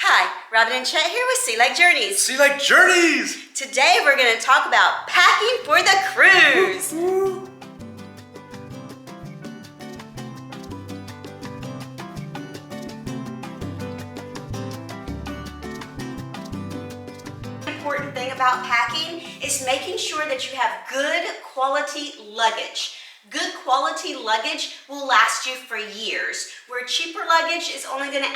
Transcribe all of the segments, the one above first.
Hi, Robin and Chet here with Sea Lake Journeys. Sea Lake Journeys! Today we're going to talk about packing for the cruise. Important thing about packing is making sure that you have good quality luggage. Good quality luggage will last you for years, where cheaper luggage is only going to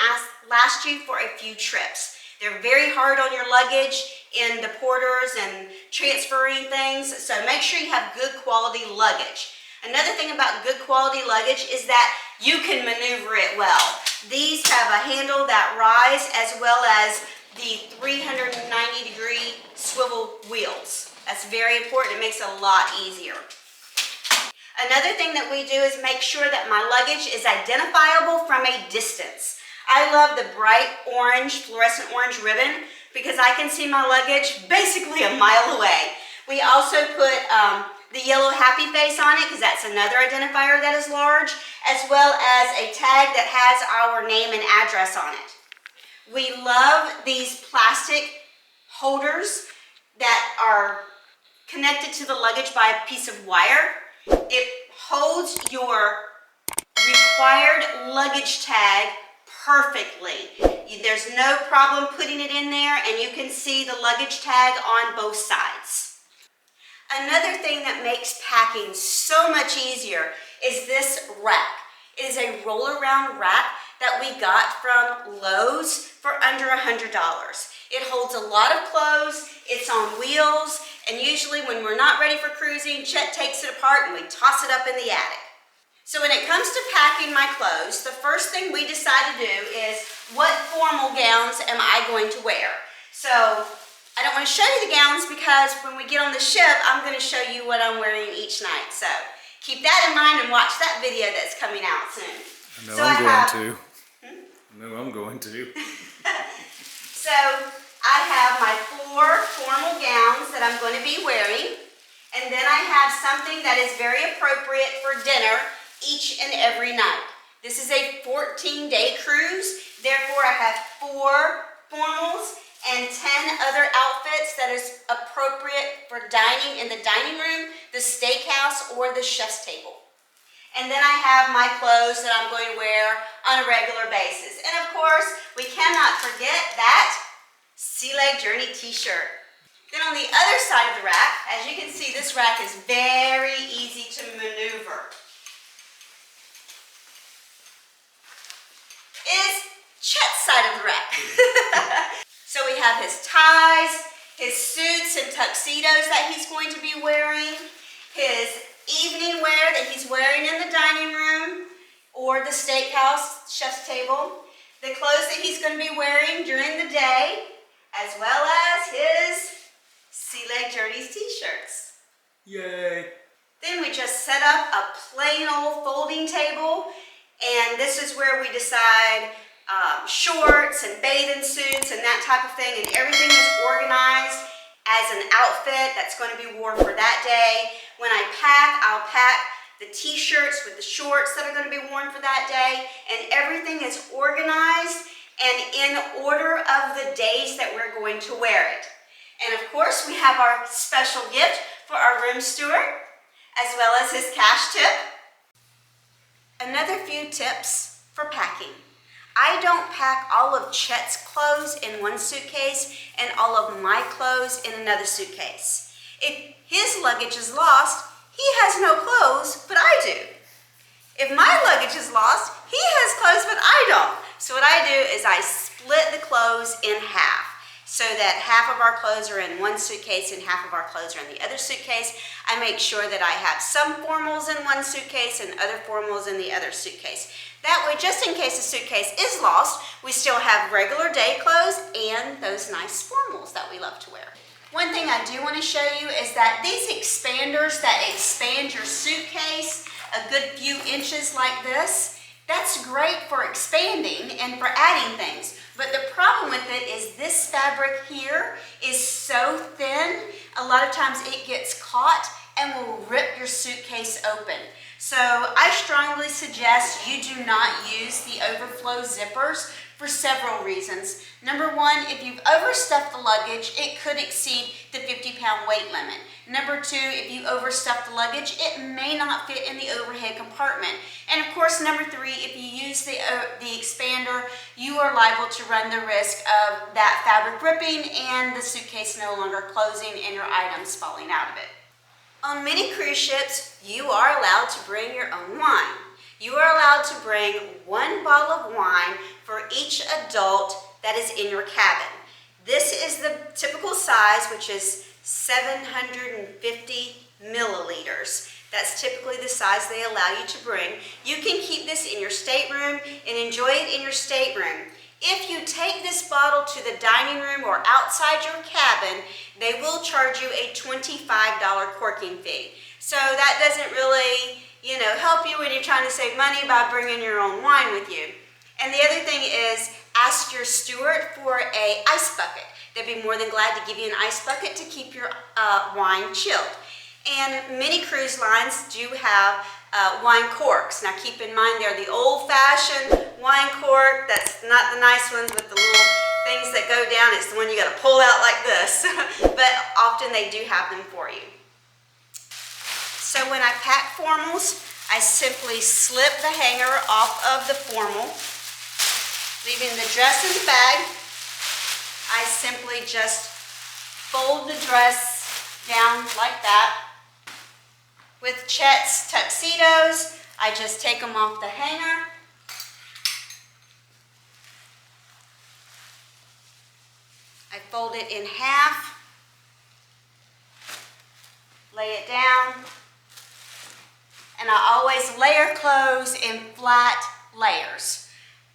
last you for a few trips. They're very hard on your luggage in the porters and transferring things, so make sure you have good quality luggage. Another thing about good quality luggage is that you can maneuver it well. These have a handle that rise as well as the 390-degree swivel wheels. That's very important. It makes it a lot easier. Another thing that we do is make sure that my luggage is identifiable from a distance. I love the bright orange, fluorescent orange ribbon because I can see my luggage basically a mile away. We also put the yellow happy face on it because that's another identifier that is large, as well as a tag that has our name and address on it. We love these plastic holders that are connected to the luggage by a piece of wire. It holds your required luggage tag perfectly. There's no problem putting it in there, and you can see the luggage tag on both sides. Another thing that makes packing so much easier is this rack. It is a roll-around rack that we got from Lowe's for under $100. It holds a lot of clothes, it's on wheels, and usually when we're not ready for cruising, Chet takes it apart and we toss it up in the attic. So when it comes to packing my clothes, the first thing we decide to do is what formal gowns am I going to wear? So I don't want to show you the gowns because when we get on the ship, I'm going to show you what I'm wearing each night. So keep that in mind and watch that video that's coming out soon. I know I'm going to. So I have my 4 formal gowns that I'm going to be wearing, and then I have something that is very appropriate for dinner each and every night. This is a 14-day cruise, therefore I have 4 formals and 10 other outfits that is appropriate for dining in the dining room, the steakhouse, or the chef's table. And then I have my clothes that I'm going to wear on a regular basis. And of course, we cannot forget that Sea Lake Journey t-shirt. Then on the other side of the rack, as you can see, this rack is very easy to maneuver. Is Chet's side of the rack. So we have his ties, his suits and tuxedos that he's going to be wearing, his evening wear that he's wearing in the dining room or the steakhouse, chef's table, the clothes that he's going to be wearing during the day, as well as his Sea Lake Journeys t-shirts. Yay! Then we just set up a plain old folding table, and this is where we decide shorts and bathing suits and that type of thing, and everything is organized as an outfit that's going to be worn for that day. When I pack, I'll pack the t-shirts with the shorts that are going to be worn for that day, and everything is organized and in order of the days that we're going to wear it. And of course, we have our special gift for our room steward, as well as his cash tip. Another few tips for packing. I don't pack all of Chet's clothes in one suitcase and all of my clothes in another suitcase. If his luggage is lost, he has no clothes, but I do. If my luggage is lost, he has clothes, but I don't. So what I do is I split the clothes in half so that half of our clothes are in one suitcase and half of our clothes are in the other suitcase. I make sure that I have some formals in one suitcase and other formals in the other suitcase. That way, just in case the suitcase is lost, we still have regular day clothes and those nice formals that we love to wear. One thing I do want to show you is that these expanders that expand your suitcase a good few inches like this, that's great for expanding and for adding things. But the problem with it is this fabric here is so thin, a lot of times it gets caught and will rip your suitcase open. So I strongly suggest you do not use the overflow zippers for several reasons. Number one, if you've overstuffed the luggage, it could exceed the 50-pound weight limit. Number two, if you overstuff the luggage, it may not fit in the overhead compartment. And of course, number three, if you use the expander, you are liable to run the risk of that fabric ripping and the suitcase no longer closing and your items falling out of it. On many cruise ships, you are allowed to bring your own wine. You are allowed to bring 1 bottle of wine for each adult that is in your cabin. This is the typical size, which is 750 milliliters. That's typically the size they allow you to bring. You can keep this in your stateroom and enjoy it in your stateroom. If you take this bottle to the dining room or outside your cabin, they will charge you a $25 corking fee. So that doesn't really, help you when you're trying to save money by bringing your own wine with you. And the other thing is, ask your steward for an ice bucket. They'd be more than glad to give you an ice bucket to keep your wine chilled. And many cruise lines do have wine corks. Now keep in mind they're the old-fashioned wine cork. That's not the nice ones with the little things that go down. It's the one you got to pull out like this. But often they do have them for you. So when I pack formals, I simply slip the hanger off of the formal, leaving the dress in the bag. I simply just fold the dress down like that. With Chet's tuxedos, I just take them off the hanger. I fold it in half, lay it down, and I always layer clothes in flat layers.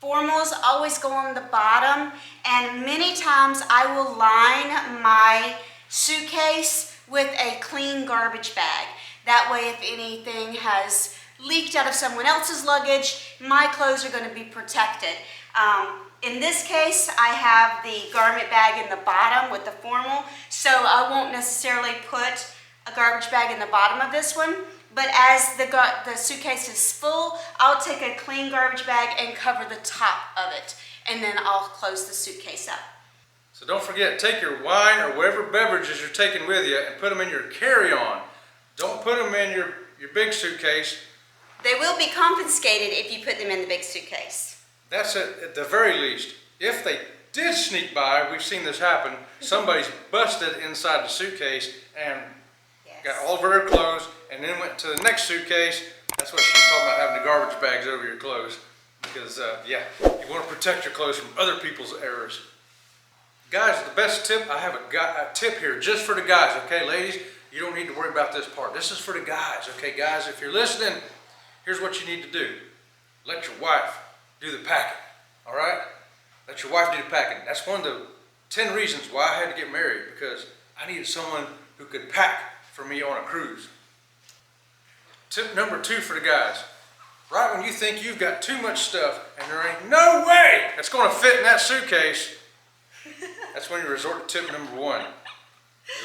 Formals always go on the bottom, and many times I will line my suitcase with a clean garbage bag. That way, if anything has leaked out of someone else's luggage, my clothes are going to be protected. In this case, I have the garment bag in the bottom with the formal, so I won't necessarily put a garbage bag in the bottom of this one. But as the suitcase is full, I'll take a clean garbage bag and cover the top of it, and then I'll close the suitcase up. So don't forget, take your wine or whatever beverages you're taking with you and put them in your carry-on. Don't put them in your big suitcase. They will be confiscated if you put them in the big suitcase. That's it, at the very least. If they did sneak by, we've seen this happen, somebody's busted inside the suitcase and got all of her clothes and then went to the next suitcase. That's what she's talking about, having the garbage bags over your clothes. Because, you want to protect your clothes from other people's errors. Guys, the best tip, I have a tip here just for the guys, okay, ladies? You don't need to worry about this part. This is for the guys, okay, guys? If you're listening, here's what you need to do. Let your wife do the packing, all right? Let your wife do the packing. That's one of the 10 reasons why I had to get married, because I needed someone who could pack for me on a cruise. Tip number 2 for the guys. Right when you think you've got too much stuff and there ain't no way it's going to fit in that suitcase, that's when you resort to tip number 1.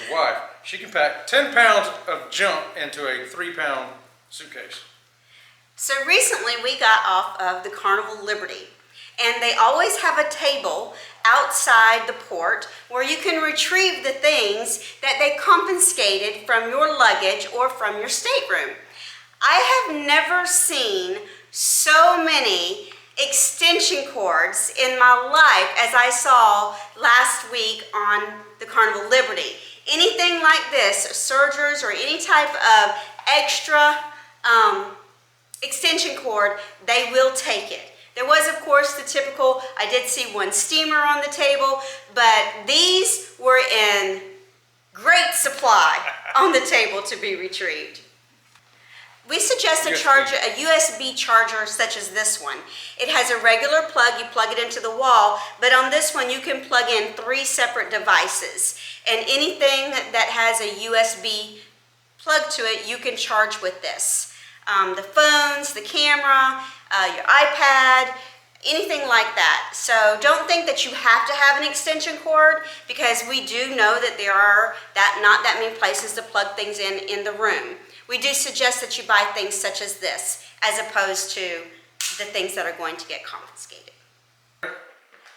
Your wife, she can pack 10 pounds of junk into a 3-pound suitcase. So recently we got off of the Carnival Liberty, and they always have a table outside the port where you can retrieve the things that they confiscated from your luggage or from your stateroom. I have never seen so many extension cords in my life as I saw last week on the Carnival Liberty. Anything like this, sergers or any type of extra extension cord, they will take it. There was, of course, the typical, I did see one steamer on the table, but these were in great supply on the table to be retrieved. We suggest a USB charger such as this one. It has a regular plug, you plug it into the wall, but on this one you can plug in 3 separate devices. And anything that has a USB plug to it, you can charge with this. The phones, the camera, your iPad, anything like that. So don't think that you have to have an extension cord, because we do know that there are not that many places to plug things in the room. We do suggest that you buy things such as this, as opposed to the things that are going to get confiscated.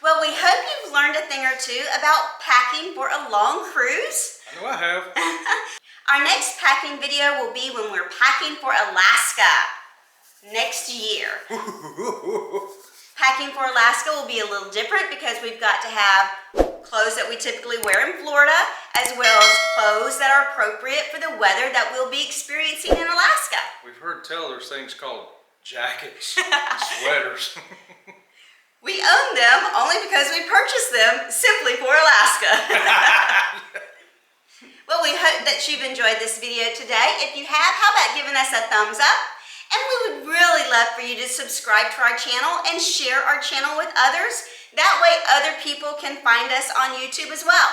Well, we hope you've learned a thing or two about packing for a long cruise. I know I have. Our next packing video will be when we're packing for Alaska next year. Packing for Alaska will be a little different because we've got to have clothes that we typically wear in Florida, as well as clothes that are appropriate for the weather that we'll be experiencing in Alaska. We've heard tell there's things called jackets and sweaters. We own them only because we purchased them simply for Alaska. Well, we hope that you've enjoyed this video today. If you have, how about giving us a thumbs up? And we would really love for you to subscribe to our channel and share our channel with others. That way other people can find us on YouTube as well.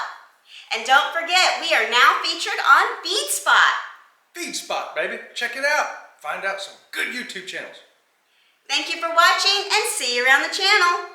And don't forget, we are now featured on FeedSpot. FeedSpot, baby. Check it out. Find out some good YouTube channels. Thank you for watching and see you around the channel.